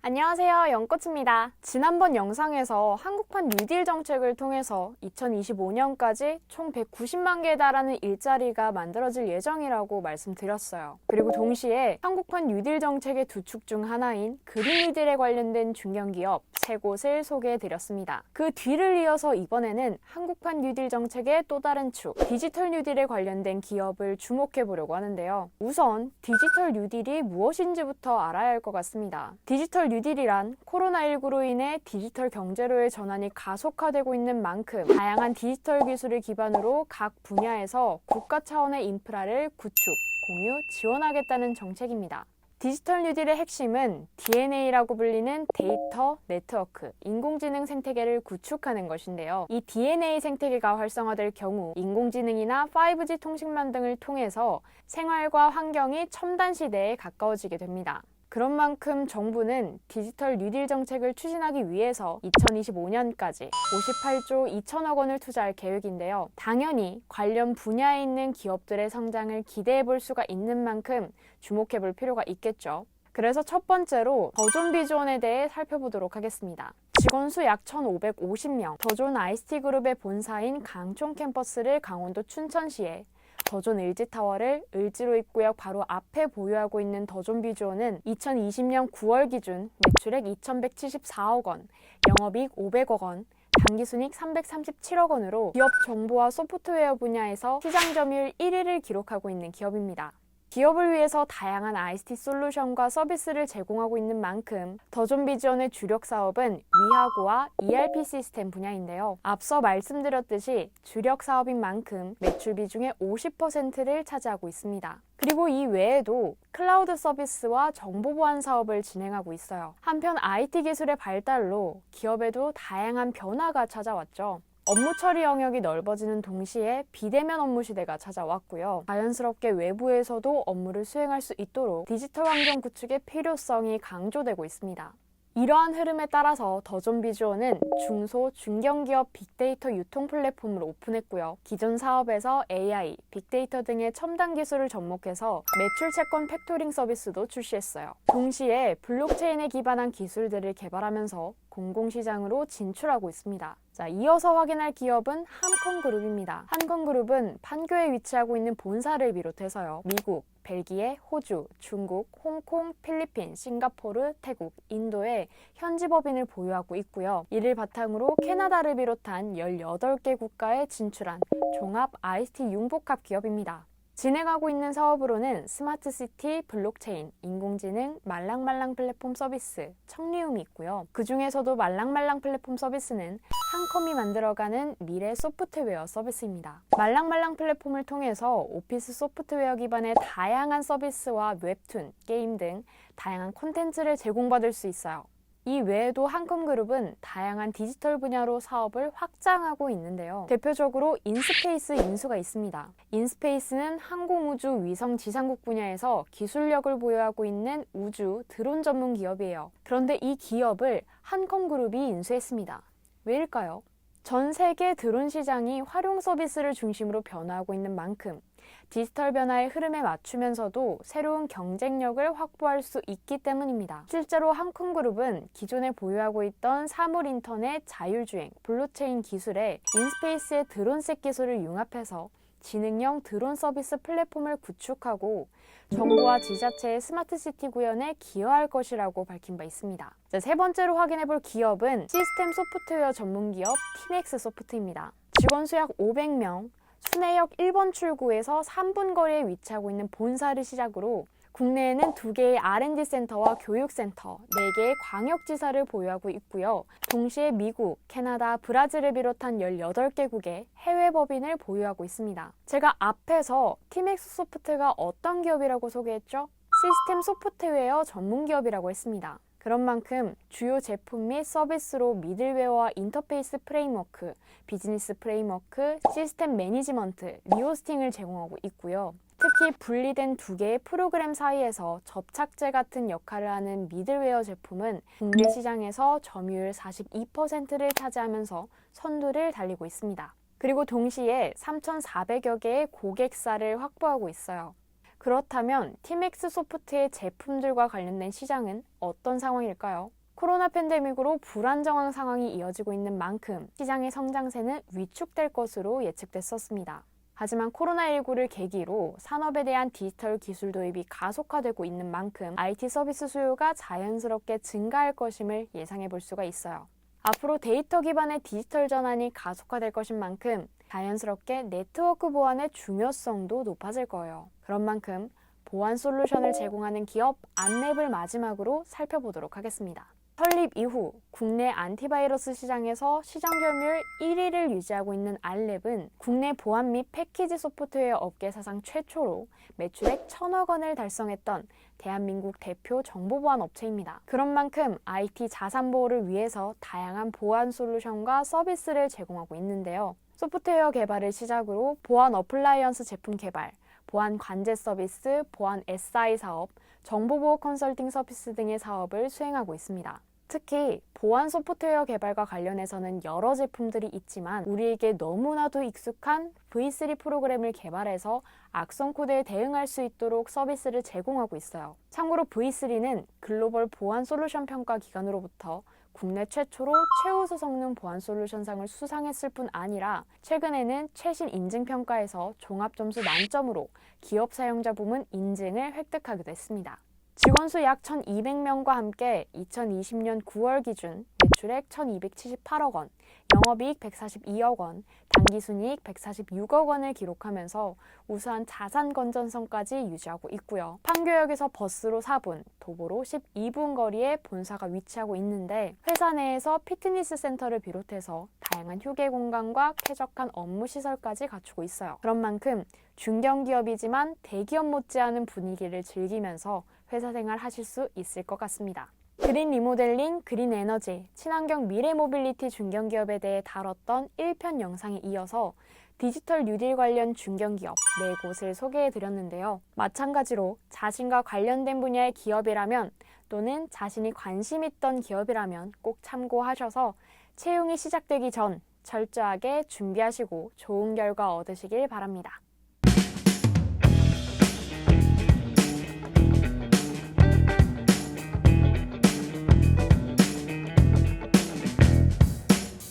안녕하세요, 연꽃입니다. 지난번 영상에서 한국판 뉴딜 정책을 통해서 2025년까지 총 190만 개에 달하는 일자리가 만들어질 예정이라고 말씀드렸어요. 그리고 동시에 한국판 뉴딜 정책의 두 축 중 하나인 그린 뉴딜에 관련된 중견기업 3곳을 소개해드렸습니다. 그 뒤를 이어서 이번에는 한국판 뉴딜 정책의 또 다른 축, 디지털 뉴딜에 관련된 기업을 주목해보려고 하는데요. 우선 디지털 뉴딜이 무엇인지부터 알아야 할 것 같습니다. 디지털 뉴딜이란 코로나19로 인해 디지털 경제로의 전환이 가속화되고 있는 만큼 다양한 디지털 기술을 기반으로 각 분야에서 국가 차원의 인프라를 구축, 공유, 지원하겠다는 정책입니다. 디지털 뉴딜의 핵심은 DNA라고 불리는 데이터, 네트워크, 인공지능 생태계를 구축하는 것인데요. 이 DNA 생태계가 활성화될 경우 인공지능이나 5G 통신망 등을 통해서 생활과 환경이 첨단 시대에 가까워지게 됩니다. 그런 만큼 정부는 디지털 뉴딜 정책을 추진하기 위해서 2025년까지 58조 2천억 원을 투자할 계획인데요. 당연히 관련 분야에 있는 기업들의 성장을 기대해 볼 수가 있는 만큼 주목해 볼 필요가 있겠죠. 그래서 첫 번째로 더존 비즈원에 대해 살펴보도록 하겠습니다. 직원 수 약 1,550명, 더존 ICT 그룹의 본사인 강촌 캠퍼스를 강원도 춘천시에, 더존 을지타워를 을지로 입구역 바로 앞에 보유하고 있는 더존 비주얼은 2020년 9월 기준 매출액 2,174억 원, 영업이익 500억 원, 당기순이익 337억 원으로 기업 정보와 소프트웨어 분야에서 시장 점유율 1위를 기록하고 있는 기업입니다. 기업을 위해서 다양한 ICT 솔루션과 서비스를 제공하고 있는 만큼 더존 비즈원의 주력 사업은 위하고와 ERP 시스템 분야인데요. 앞서 말씀드렸듯이 주력 사업인 만큼 매출 비중의 50%를 차지하고 있습니다. 그리고 이 외에도 클라우드 서비스와 정보 보안 사업을 진행하고 있어요. 한편 IT 기술의 발달로 기업에도 다양한 변화가 찾아왔죠. 업무 처리 영역이 넓어지는 동시에 비대면 업무 시대가 찾아왔고요. 자연스럽게 외부에서도 업무를 수행할 수 있도록 디지털 환경 구축의 필요성이 강조되고 있습니다. 이러한 흐름에 따라서 더존 비즈원은 중소, 중견기업 빅데이터 유통 플랫폼을 오픈했고요. 기존 사업에서 AI, 빅데이터 등의 첨단 기술을 접목해서 매출 채권 팩토링 서비스도 출시했어요. 동시에 블록체인에 기반한 기술들을 개발하면서 공공시장으로 진출하고 있습니다. 자, 이어서 확인할 기업은 한컴그룹입니다. 한컴그룹은 판교에 위치하고 있는 본사를 비롯해서요. 미국, 벨기에, 호주, 중국, 홍콩, 필리핀, 싱가포르, 태국, 인도에 현지 법인을 보유하고 있고요. 이를 바탕으로 캐나다를 비롯한 18개 국가에 진출한 종합 ICT 융복합 기업입니다. 진행하고 있는 사업으로는 스마트시티, 블록체인, 인공지능, 말랑말랑 플랫폼 서비스, 청리움이 있고요. 그 중에서도 말랑말랑 플랫폼 서비스는 한컴이 만들어가는 미래 소프트웨어 서비스입니다. 말랑말랑 플랫폼을 통해서 오피스 소프트웨어 기반의 다양한 서비스와 웹툰, 게임 등 다양한 콘텐츠를 제공받을 수 있어요. 이 외에도 한컴그룹은 다양한 디지털 분야로 사업을 확장하고 있는데요. 대표적으로 인스페이스 인수가 있습니다. 인스페이스는 항공우주 위성 지상국 분야에서 기술력을 보유하고 있는 우주 드론 전문 기업이에요. 그런데 이 기업을 한컴그룹이 인수했습니다. 왜일까요? 전 세계 드론 시장이 활용 서비스를 중심으로 변화하고 있는 만큼 디지털 변화의 흐름에 맞추면서도 새로운 경쟁력을 확보할 수 있기 때문입니다. 실제로 한컴그룹은 기존에 보유하고 있던 사물 인터넷, 자율주행, 블록체인 기술에 인스페이스의 드론셋 기술을 융합해서 지능형 드론 서비스 플랫폼을 구축하고 정부와 지자체의 스마트시티 구현에 기여할 것이라고 밝힌 바 있습니다. 자, 세 번째로 확인해볼 기업은 시스템 소프트웨어 전문기업 티맥스 소프트입니다. 직원 수 약 500명, 순회역 1번 출구에서 3분 거리에 위치하고 있는 본사를 시작으로 국내에는 2개의 R&D 센터와 교육센터, 4개의 광역지사를 보유하고 있고요. 동시에 미국, 캐나다, 브라질을 비롯한 18개국의 해외 법인을 보유하고 있습니다. 제가 앞에서 티맥스 소프트가 어떤 기업이라고 소개했죠? 시스템 소프트웨어 전문 기업이라고 했습니다. 그런 만큼 주요 제품 및 서비스로 미들웨어와 인터페이스 프레임워크, 비즈니스 프레임워크, 시스템 매니지먼트, 리호스팅을 제공하고 있고요. 특히 분리된 2개의 프로그램 사이에서 접착제 같은 역할을 하는 미들웨어 제품은 국내 시장에서 점유율 42%를 차지하면서 선두를 달리고 있습니다. 그리고 동시에 3,400여 개의 고객사를 확보하고 있어요. 그렇다면 팀엑스 소프트의 제품들과 관련된 시장은 어떤 상황일까요? 코로나 팬데믹으로 불안정한 상황이 이어지고 있는 만큼 시장의 성장세는 위축될 것으로 예측됐었습니다. 하지만 코로나19를 계기로 산업에 대한 디지털 기술 도입이 가속화되고 있는 만큼 IT 서비스 수요가 자연스럽게 증가할 것임을 예상해 볼 수가 있어요. 앞으로 데이터 기반의 디지털 전환이 가속화될 것인 만큼 자연스럽게 네트워크 보안의 중요성도 높아질 거예요. 그런 만큼 보안 솔루션을 제공하는 기업 안랩을 마지막으로 살펴보도록 하겠습니다. 설립 이후 국내 안티바이러스 시장에서 시장 점유율 1위를 유지하고 있는 안랩은 국내 보안 및 패키지 소프트웨어 업계 사상 최초로 매출액 1,000억 원을 달성했던 대한민국 대표 정보보안 업체입니다. 그런 만큼 IT 자산 보호를 위해서 다양한 보안 솔루션과 서비스를 제공하고 있는데요. 소프트웨어 개발을 시작으로 보안 어플라이언스 제품 개발, 보안 관제 서비스, 보안 SI 사업, 정보보호 컨설팅 서비스 등의 사업을 수행하고 있습니다. 특히 보안 소프트웨어 개발과 관련해서는 여러 제품들이 있지만 우리에게 너무나도 익숙한 V3 프로그램을 개발해서 악성 코드에 대응할 수 있도록 서비스를 제공하고 있어요. 참고로 V3는 글로벌 보안 솔루션 평가 기관으로부터 국내 최초로 최우수 성능 보안 솔루션상을 수상했을 뿐 아니라 최근에는 최신 인증평가에서 종합점수 만점으로 기업 사용자 부문 인증을 획득하기도 했습니다. 직원 수 약 1,200명과 함께 2020년 9월 기준 매출액 1,278억 원, 영업이익 142억 원, 당기순이익 146억 원을 기록하면서 우수한 자산 건전성까지 유지하고 있고요. 판교역에서 버스로 4분, 도보로 12분 거리에 본사가 위치하고 있는데 회사 내에서 피트니스 센터를 비롯해서 다양한 휴게 공간과 쾌적한 업무 시설까지 갖추고 있어요. 그런 만큼 중견기업이지만 대기업 못지않은 분위기를 즐기면서 회사 생활 하실 수 있을 것 같습니다. 그린 리모델링, 그린 에너지, 친환경 미래 모빌리티 중견기업에 대해 다뤘던 1편 영상에 이어서 디지털 뉴딜 관련 중견기업 4곳을 소개해 드렸는데요. 마찬가지로 자신과 관련된 분야의 기업이라면 또는 자신이 관심 있던 기업이라면 꼭 참고하셔서 채용이 시작되기 전 철저하게 준비하시고 좋은 결과 얻으시길 바랍니다.